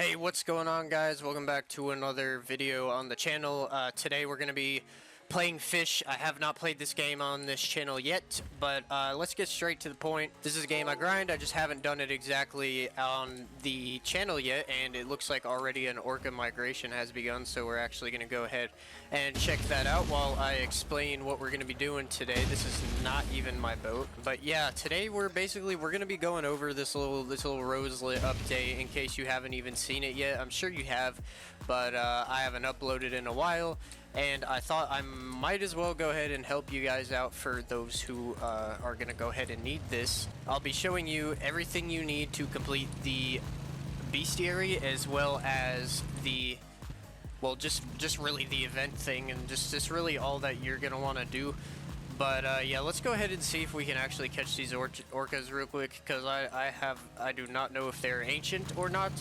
Hey, what's going on, guys? Welcome back to another video on the channel. Today we're going to be playing Fisch. I have not played this game on this channel yet, but let's get straight to the point. This is a game I grind. I just haven't done it exactly on the channel yet, and it looks like already an orca migration has begun, so we're actually going to go ahead and check that out while I explain what we're going to be doing today. This is not even my boat, but yeah, today we're going to be going over this little Roselet update in case you haven't even seen it yet. I'm sure you have, but I haven't uploaded in a while, and I thought I might as well go ahead and help you guys out for those who are going to go ahead and need this. I'll be showing you everything you need to complete the bestiary, as well as the, well, just really the event thing, and just really all that you're going to want to do. But yeah, let's go ahead and see if we can actually catch these orcas real quick, because I do not know if they're ancient or not.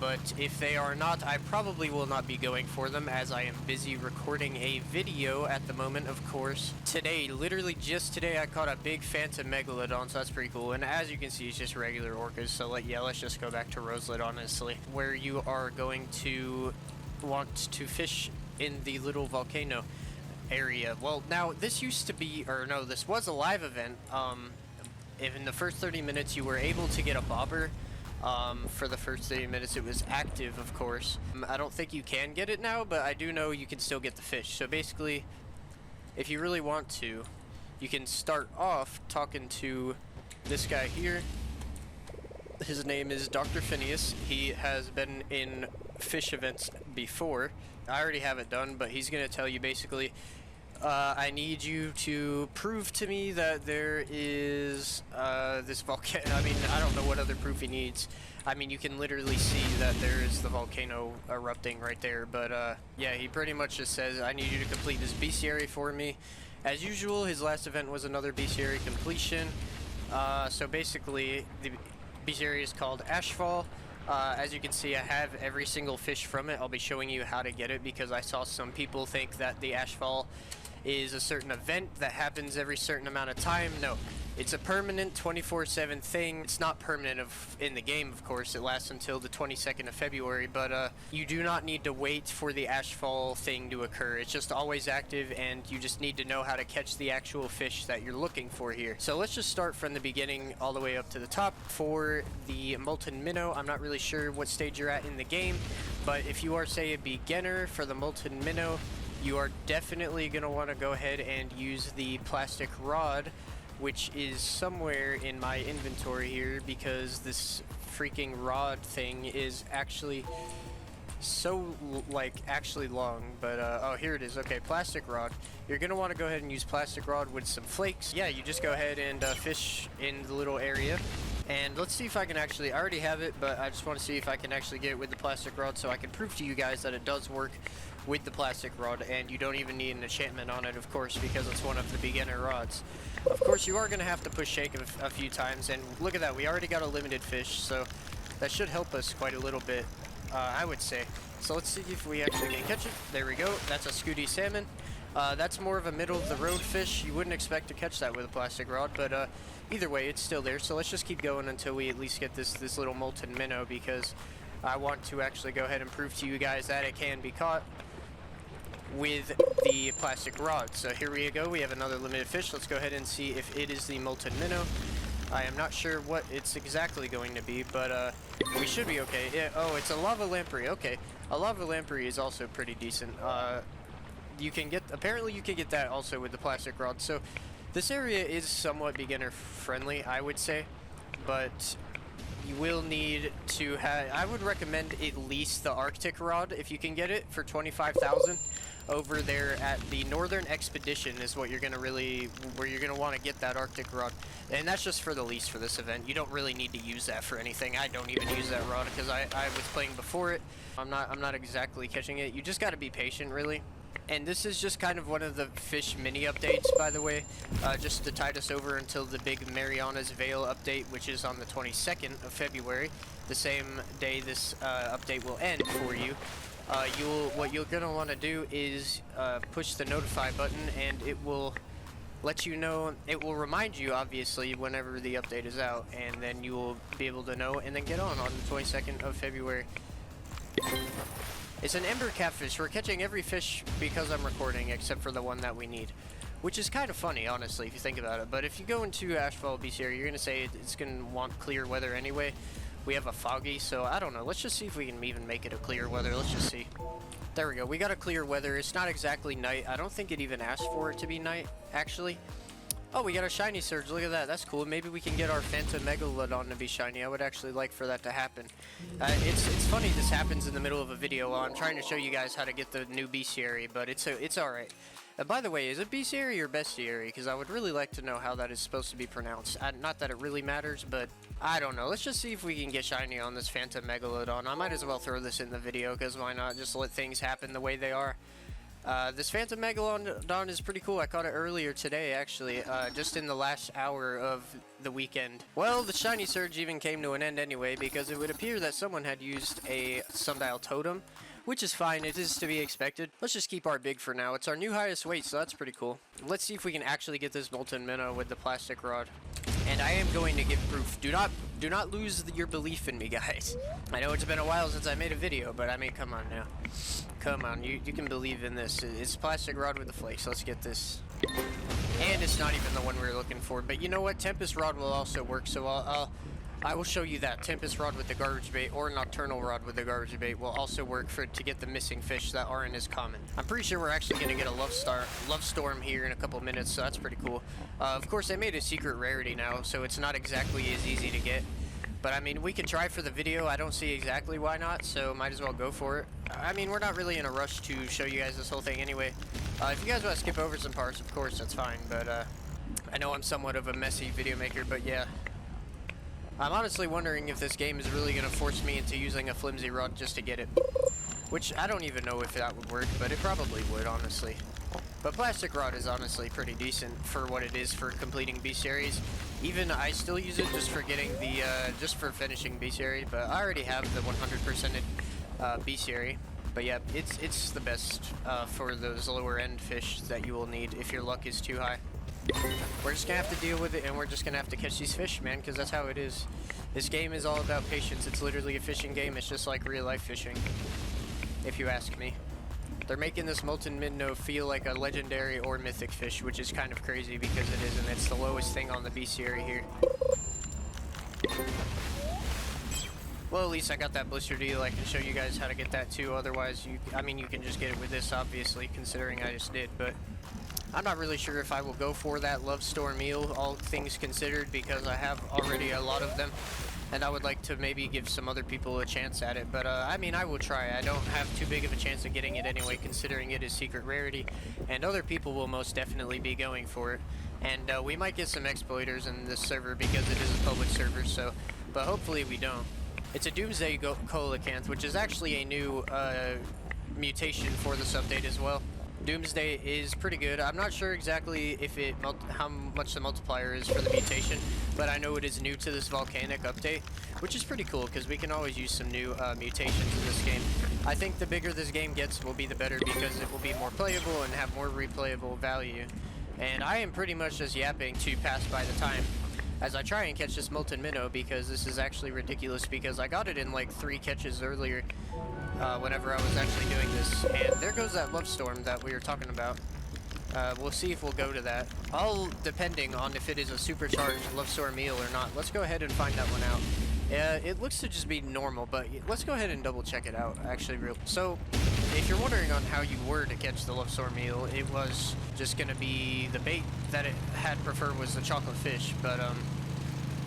But if they are not, I probably will not be going for them, as I am busy recording a video at the moment, of course. Today, literally just today, I caught a big phantom megalodon, so that's pretty cool. And as you can see, it's just regular orcas, so yeah, let's just go back to Roselet, honestly, where you are going to want to fish in the little volcano area. Well, now, this used to be, or no, this was a live event. If in the first 30 minutes you were able to get a bobber, for the first 30 minutes it was active, of course. I don't think you can get it now, but I do know you can still get the fish. So basically, if you really want to, you can start off talking to this guy here. His name is Dr. Phineas. He has been in fish events before. I already have it done, but he's going to tell you basically, I need you to prove to me that there is this volcano. I mean, I don't know what other proof he needs. I mean, you can literally see that there is the volcano erupting right there. But yeah, he pretty much just says, I need you to complete this bestiary for me. As usual, his last event was another bestiary completion. So basically, the bestiary is called Ashfall. As you can see, I have every single fish from it. I'll be showing you how to get it, because I saw some people think that the Ashfall is a certain event that happens every certain amount of time. No, it's a permanent 24/7 thing. It's not permanent in the game, of course. It lasts until the 22nd of February, but you do not need to wait for the Ashfall thing to occur. It's just always active, and you just need to know how to catch the actual fish that you're looking for here. So let's just start from the beginning all the way up to the top. For the molten minnow, I'm not really sure what stage you're at in the game, but if you are, say, a beginner for the molten minnow, you are definitely going to want to go ahead and use the plastic rod, which is somewhere in my inventory here, because this freaking rod thing is actually so, like, actually long. But oh, here it is. Okay, plastic rod. You're going to want to go ahead and use plastic rod with some flakes. Yeah, you just go ahead and fish in the little area. And let's see if I can actually, I already have it, but I just want to see if I can actually get it with the plastic rod, so I can prove to you guys that it does work with the plastic rod, and you don't even need an enchantment on it, of course, because it's one of the beginner rods. Of course, you are going to have to push shake a few times, and look at that, we already got a limited fish, so that should help us quite a little bit, I would say. So let's see if we actually can catch it. There we go. That's a Scooty salmon. That's more of a middle-of-the-road fish. You wouldn't expect to catch that with a plastic rod, but either way, it's still there. So let's just keep going until we at least get this little molten minnow, because I want to actually go ahead and prove to you guys that it can be caught with the plastic rod. So here we go. We have another limited fish. Let's go ahead and see if it is the molten minnow. I am not sure what it's exactly going to be, but we should be okay. Yeah, oh, it's a lava lamprey. Okay, a lava lamprey is also pretty decent. You can get, apparently you can get that also with the plastic rod. So this area is somewhat beginner friendly, I would say, but you will need to have, I would recommend at least the Arctic rod if you can get it for 25,000. Over there at the Northern Expedition is what you're going to really, where you're going to want to get that Arctic rod. And that's just for the lease for this event. You don't really need to use that for anything. I don't even use that rod because I was playing before it. I'm not exactly catching it. You just got to be patient, really. And this is just kind of one of the fish mini updates, by the way, just to tide us over until the big Mariana's Veil update, which is on the 22nd of February, the same day this update will end for you. What you're gonna want to do is push the notify button, and it will let you know. It will remind you, obviously, whenever the update is out, and then you will be able to know and then get on the 22nd of February. It's an ember catfish. We're catching every fish because I'm recording, except for the one that we need. Which is kind of funny, honestly, if you think about it. But if you go into Ashfall BCR, you're going to say it's going to want clear weather anyway. We have a foggy, so I don't know. Let's just see if we can even make it a clear weather. Let's just see. There we go. We got a clear weather. It's not exactly night. I don't think it even asked for it to be night, actually. Oh, we got a shiny surge. Look at that. That's cool. Maybe we can get our Phantom Megalodon to be shiny. I would actually like for that to happen. It's funny this happens in the middle of a video while I'm trying to show you guys how to get the new bestiary, but it's alright. By the way, is it bestiary or bestiary? Because I would really like to know how that is supposed to be pronounced. Not that it really matters, but I don't know. Let's just see if we can get shiny on this Phantom Megalodon. I might as well throw this in the video, because why not? Just let things happen the way they are. This Phantom Megalodon is pretty cool. I caught it earlier today, actually, just in the last hour of the weekend. Well, the shiny surge even came to an end anyway, because it would appear that someone had used a sundial totem, which is fine. It is to be expected. Let's just keep our big for now. It's our new highest weight, so that's pretty cool. Let's see if we can actually get this molten minnow with the plastic rod. And I am going to give proof. Do not lose your belief in me, guys. I know it's been a while since I made a video, but I mean, come on now. Come on, you can believe in this. It's plastic rod with the flakes. Let's get this. And it's not even the one we were looking for. But you know what? Tempest rod will also work, so I will show you that. Tempest rod with the garbage bait or nocturnal rod with the garbage bait will also work to get the missing fish that aren't as common. I'm pretty sure we're actually going to get a love storm here in a couple minutes, so that's pretty cool. Of course, they made a secret rarity now, so it's not exactly as easy to get. But I mean, we can try for the video. I don't see exactly why not, so might as well go for it. I mean, we're not really in a rush to show you guys this whole thing anyway. If you guys want to skip over some parts, of course, that's fine. But I know I'm somewhat of a messy video maker, but yeah. I'm honestly wondering if this game is really going to force me into using a flimsy rod just to get it. Which, I don't even know if that would work, but it probably would, honestly. But plastic rod is honestly pretty decent for what it is for completing bestiaries. Even I still use it just for getting the, just for finishing bestiary, but I already have the 100%ed bestiary. But yeah, it's the best for those lower end fish that you will need if your luck is too high. We're just gonna have to deal with it, and we're just gonna have to catch these fish, man, because that's how it is. This game is all about patience. It's literally a fishing game. It's just like real life fishing, if you ask me. They're making this molten minnow feel like a legendary or mythic fish, which is kind of crazy because it isn't. It's the lowest thing on the bestiary here. Well, at least I got that blister deal. I can show you guys how to get that too. Otherwise, I mean, you can just get it with this, obviously, considering I just did, but I'm not really sure if I will go for that Love Storm eel, all things considered, because I have already a lot of them, and I would like to maybe give some other people a chance at it. But I mean, I will try. I don't have too big of a chance of getting it anyway, considering it is secret rarity, and other people will most definitely be going for it. And we might get some exploiters in this server because it is a public server, so, but hopefully we don't. It's a Doomsday Coelacanth, which is actually a new mutation for this update as well. Doomsday is pretty good. I'm not sure exactly if how much the multiplier is for the mutation, but I know it is new to this Volcanic update, which is pretty cool because we can always use some new mutations in this game. I think the bigger this game gets will be the better because it will be more playable and have more replayable value. And I am pretty much just yapping to pass by the time as I try and catch this molten minnow, because this is actually ridiculous because I got it in like 3 catches earlier. Whenever I was actually doing this, and there goes that Love Storm that we were talking about. We'll see if we'll go to that, all depending on if it is a supercharged Love Storm eel or not. Let's go ahead and find that one out. It looks to just be normal, but let's go ahead and double check it out, actually. So, if you're wondering on how you were to catch the Love Storm eel, it was just going to be the bait that it had preferred was the chocolate fish, but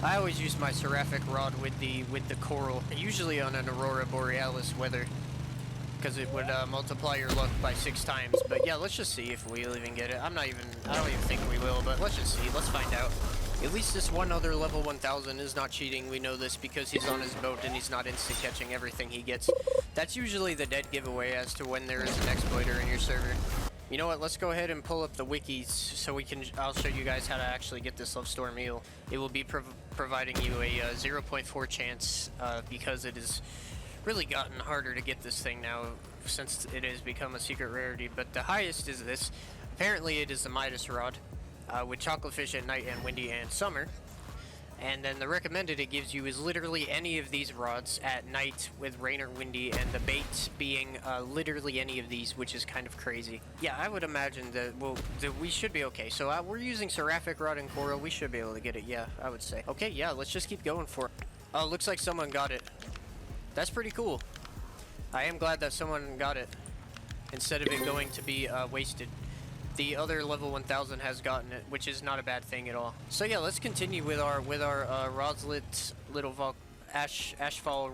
I always use my seraphic rod with the coral, usually on an Aurora Borealis weather, because it would multiply your luck by 6 times. But yeah, let's just see if we'll even get it. I don't even think we will, but let's just see. Let's find out. At least this one other level 1000 is not cheating. We know this because he's on his boat and he's not instant catching everything he gets. That's usually the dead giveaway as to when there is an exploiter in your server. You know what, let's go ahead and pull up the wikis so I'll show you guys how to actually get this Love Storm eel. It will be providing you a 0.4 chance because it has really gotten harder to get this thing now since it has become a secret rarity. But the highest is this. Apparently it is the Midas rod. with chocolate fish at night and windy and summer. And then the recommended it gives you is literally any of these rods at night with rain or windy, and the bait being literally any of these, which is kind of crazy. Yeah, I would imagine that, that we should be okay. So we're using seraphic rod and coral. We should be able to get it, yeah, I would say. Okay, yeah, let's just keep going for it. Oh, looks like someone got it. That's pretty cool. I am glad that someone got it instead of it going to be wasted. The other level 1000 has gotten it, which is not a bad thing at all. So yeah, let's continue with our Rodslit little Ashfall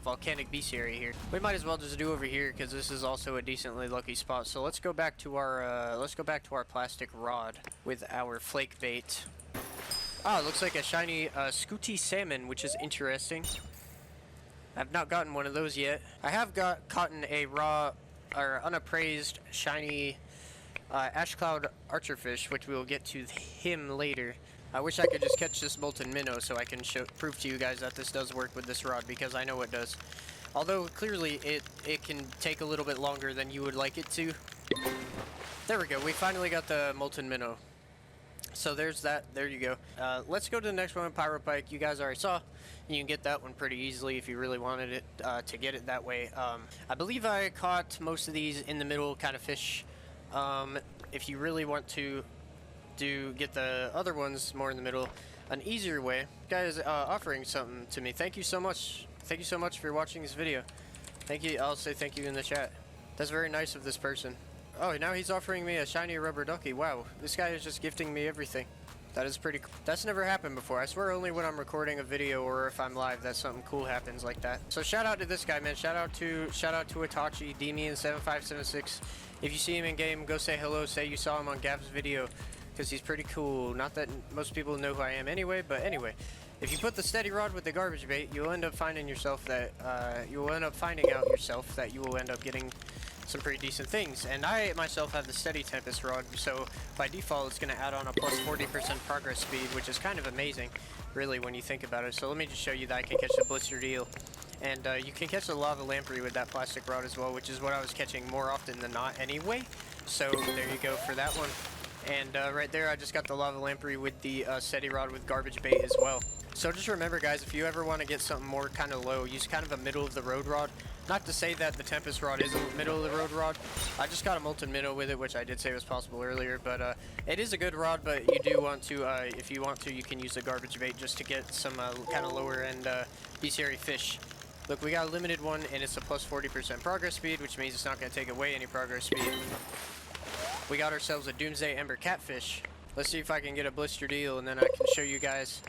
volcanic beast area here. We might as well just do over here because this is also a decently lucky spot. So let's go back to our plastic rod with our flake bait. Ah, it looks like a shiny scooty salmon, which is interesting. I've not gotten one of those yet. I have caught a raw or unappraised shiny ash cloud archerfish, which we will get to him later. I wish I could just catch this molten minnow so I can prove to you guys that this does work with this rod, because I know it does. Although clearly it can take a little bit longer than you would like it to. There we go. We finally got the molten minnow. So there's that. There you go. Let's go to the next one, pyropike. You guys already saw. You can get that one pretty easily if you really wanted it to get it that way. I believe I caught most of these in the middle kind of fish. If you really want to get the other ones more in the middle, an easier way, guys, offering something to me. Thank you so much. Thank you so much for watching this video. Thank you. I'll say thank you in the chat. That's very nice of this person. Oh, now he's offering me a shiny rubber ducky. Wow, this guy is just gifting me everything. That is pretty cool. That's never happened before. I swear only when I'm recording a video or if I'm live that something cool happens like that. So shout out to this guy, man. Shout out to Itachi, Demian7576. If you see him in game, go say hello. Say you saw him on Gav's video, because he's pretty cool. Not that most people know who I am anyway, but anyway. If you put the steady rod with the garbage bait, you'll end up finding yourself that you will end up getting some pretty decent things. And I myself have the steady tempest rod, so by default it's going to add on a plus 40% progress speed, which is kind of amazing, really, when you think about it. So let me just show you that I can catch a blistered eel. And you can catch the lava lamprey with that plastic rod as well, which is what I was catching more often than not anyway. So there you go for that one. And right there, I just got the lava lamprey with the steady rod with garbage bait as well. So just remember, guys, if you ever want to get something more kind of low, use kind of a middle of the road rod. Not to say that the Tempest rod is a middle of the road rod. I just got a molten minnow with it, which I did say was possible earlier, but it is a good rod, but you do want to, if you want to, you can use a garbage bait just to get some kind of lower end bestiary fish. Look, we got a limited one, and it's a plus 40% progress speed, which means it's not going to take away any progress speed. We got ourselves a Doomsday Ember Catfish. Let's see if I can get a blistered eel, and then I can show you guys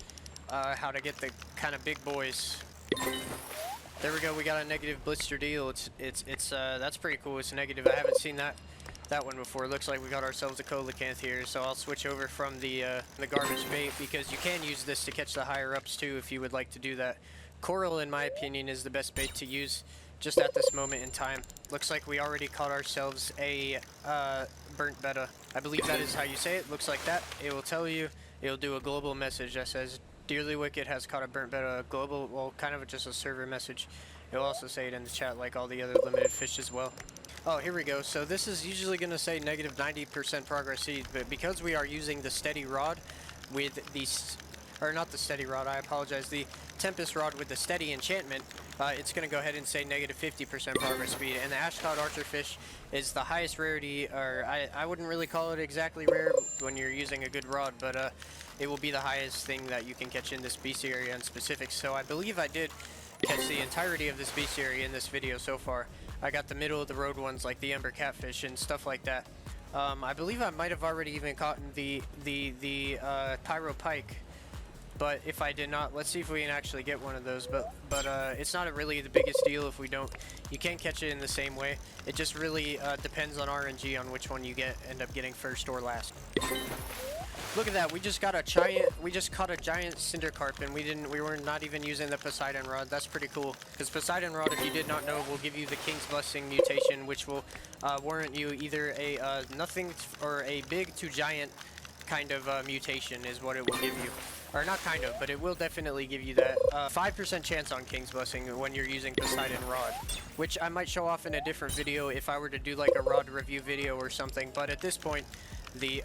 how to get the kind of big boys. There we go. We got a negative blistered eel. That's pretty cool. It's negative. I haven't seen that one before. Looks like we got ourselves a coelacanth here. So I'll switch over from the garbage bait, because you can use this to catch the higher ups too if you would like to do that. Coral, in my opinion, is the best bait to use just at this moment in time. Looks like we already caught ourselves a burnt betta. I believe that is how you say it. Looks like that. It will tell you. It'll do a global message that says, Dearly Wicked has caught a burnt betta. Global, well, kind of just a server message. It'll also say it in the chat like all the other limited fish as well. Oh, here we go. So this is usually going to say negative 90% progress speed, but because we are using the steady rod with these, or not the steady rod, I apologize, the Tempest rod with the steady enchantment, it's going to go ahead and say negative 50% progress speed. And the Ash Cloud Archerfish is the highest rarity, or I wouldn't really call it exactly rare when you're using a good rod, but it will be the highest thing that you can catch in this beast area in specific. So I believe I did catch the entirety of this beast area in this video so far. I got the middle of the road ones like the Ember Catfish and stuff like that. I believe I might have already even caught the Pyro Pike. But if I did not, let's see if we can actually get one of those. But it's not really the biggest deal if we don't. You can catch it in the same way. It just really depends on RNG on which one you end up getting first or last. Look at that! We just got a giant. We just caught a giant cinder carp, and we were not even using the Poseidon rod. That's pretty cool. Because Poseidon rod, if you did not know, will give you the King's Blessing mutation, which will warrant you either a nothing or a big to giant kind of mutation is what it will give you. Or not kind of, but it will definitely give you that 5% chance on King's Blessing when you're using Poseidon Rod, which I might show off in a different video if I were to do like a rod review video or something. But at this point, The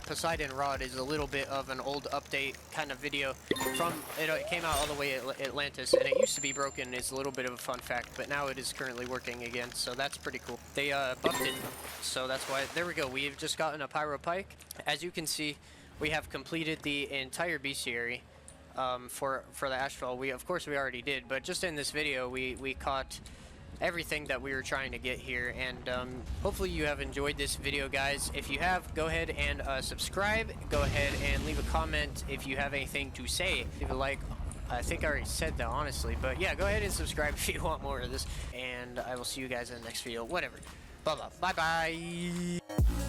Poseidon rod is a little bit of an old update kind of video from it came out all the way at Atlantis, and it used to be broken. It's a little bit of a fun fact, but now it is currently working again, so that's pretty cool. They buffed it, so that's why. There we go. We've just gotten a pyro pike. As you can see, we have completed the entire bestiary for the Ashfall. Of course we already did, but just in this video we caught everything that we were trying to get here, and hopefully you have enjoyed this video, guys. If you have, go ahead and subscribe. Go ahead and leave a comment if you have anything to say. Leave a like. I think I already said that, honestly, but yeah, go ahead and subscribe if you want more of this, and I will see you guys in the next video. Whatever. Bye bye.